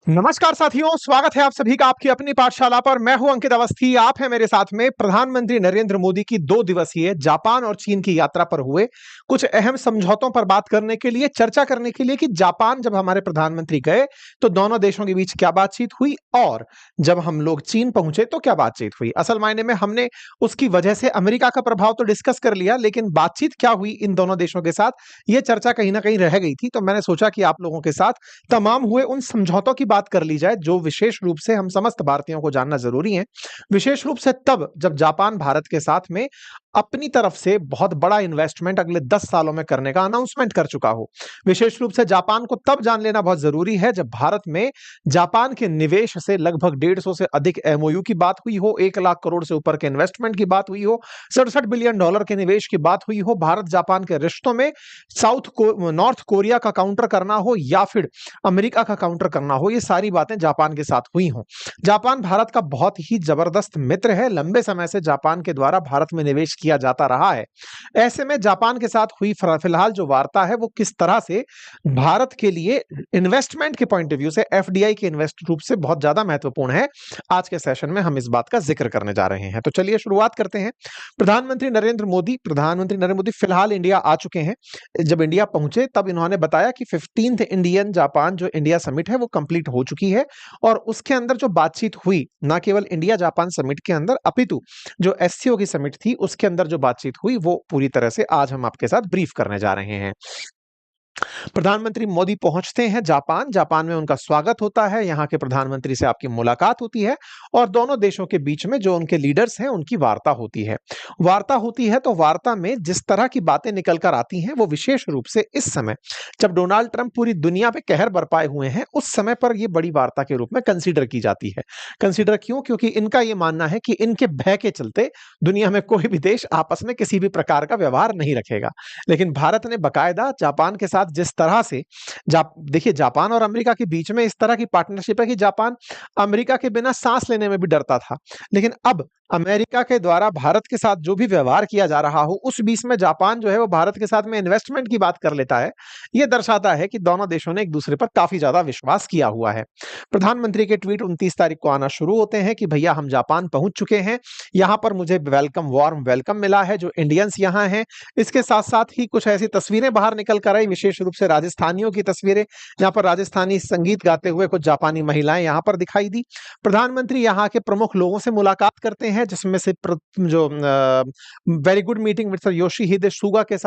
नमस्कार साथियों, स्वागत है आप सभी का आपकी अपनी पाठशाला पर। मैं हूं अंकित अवस्थी। आप हैं मेरे साथ में। प्रधानमंत्री नरेंद्र मोदी की 2 दिवसीय जापान और चीन की यात्रा पर हुए कुछ अहम समझौतों पर बात करने के लिए, चर्चा करने के लिए कि जापान जब हमारे प्रधानमंत्री गए तो दोनों देशों के बीच क्या बातचीत हुई और जब हम लोग चीन पहुंचे तो क्या बातचीत हुई। असल मायने में हमने उसकी वजह से अमेरिका का प्रभाव तो डिस्कस कर लिया, लेकिन बातचीत क्या हुई इन दोनों देशों के साथ, यह चर्चा कहीं ना कहीं रह गई थी। तो मैंने सोचा कि आप लोगों के साथ तमाम हुए उन समझौतों की बात कर ली जाए जो विशेष रूप से हम समस्त भारतीयों को जानना जरूरी है। विशेष रूप से तब जब जापान भारत के साथ में अपनी तरफ से बहुत बड़ा इन्वेस्टमेंट अगले 10 सालों में करने का अनाउंसमेंट कर चुका हो। विशेष रूप से जापान को तब जान लेना बहुत जरूरी है जब भारत में जापान के निवेश से लगभग 150 से अधिक एमओयू की बात हुई हो, 1 लाख करोड़ से ऊपर के इन्वेस्टमेंट की बात हुई हो, 67 बिलियन डॉलर के निवेश की बात हुई हो, भारत जापान के रिश्तों में नॉर्थ कोरिया का काउंटर करना हो या फिर अमेरिका का काउंटर करना हो, ये सारी बातें जापान के साथ हुई हों। जापान भारत का बहुत ही जबरदस्त मित्र है। लंबे समय से जापान के द्वारा भारत में निवेश किया जाता रहा है। ऐसे में जापान के साथ हुई फिलहाल जो वार्ता है वो किस तरह से भारत के लिए इन्वेस्टमेंट के पॉइंट ऑफ व्यू से, एफडीआई के इन्वेस्ट रूप से बहुत ज्यादा महत्वपूर्ण है, आज के सेशन में हम इस बात का जिक्र करने जा रहे हैं। तो चलिए शुरुआत करते हैं। प्रधानमंत्री नरेंद्र मोदी फिलहाल इंडिया आ चुके हैं। जब इंडिया पहुंचे तब इन्होंने बताया कि 15th इंडियन जापान जो इंडिया समिट है वो कंप्लीट हो चुकी है और उसके अंदर जो बातचीत हुई, ना केवल इंडिया जापान समिट के अंदर अपितु जो एससीओ की समिट थी उसके अंदर जो बातचीत हुई वो पूरी तरह से आज हम आपके साथ ब्रीफ करने जा रहे हैं। प्रधानमंत्री मोदी पहुंचते हैं जापान। जापान में उनका स्वागत होता है, यहाँ के प्रधानमंत्री से आपकी मुलाकात होती है और दोनों देशों के बीच में जो उनके लीडर्स हैं उनकी वार्ता होती है। वार्ता होती है तो वार्ता में जिस तरह की बातें निकल कर आती हैं वो विशेष रूप से इस समय जब डोनाल्ड ट्रंप पूरी दुनिया पे कहर बरपाए हुए हैं उस समय पर ये बड़ी वार्ता के रूप में कंसीडर की जाती है। कंसीडर क्यों? क्योंकि इनका ये मानना है कि इनके भय के चलते दुनिया में कोई भी देश आपस में किसी भी प्रकार का व्यवहार नहीं रखेगा। लेकिन भारत ने बकायदा जापान के साथ जिस तरह से देखिए, जापान और अमेरिका के बीच में इस तरह की पार्टनरशिप है कि जापान अमेरिका के बिना सांस लेने में भी डरता था। लेकिन अब अमेरिका के द्वारा भारत के साथ जो भी व्यवहार किया जा रहा हो उस बीच में जापान जो है वो भारत के साथ में इन्वेस्टमेंट की बात कर लेता है। यह दर्शाता है कि दोनों देशों ने एक दूसरे पर काफी ज्यादा विश्वास किया हुआ है। प्रधानमंत्री के ट्वीट 29 तारीख को आना शुरू होते हैं कि भैया हम जापान पहुंच चुके हैं, यहां पर मुझे वार्म वेलकम मिला है जो इंडियंस यहां हैं। इसके साथ साथ ही कुछ ऐसी तस्वीरें बाहर निकल कर आई, विशेष रूप से राजस्थानियों की तस्वीरें, जहां पर राजस्थानी संगीत गाते हुए कुछ जापानी महिलाएं यहां पर दिखाई दी। प्रधानमंत्री यहां के प्रमुख लोगों से मुलाकात करते हैं जिसमें से जो very good meeting mister Yoshihide Suga के साथ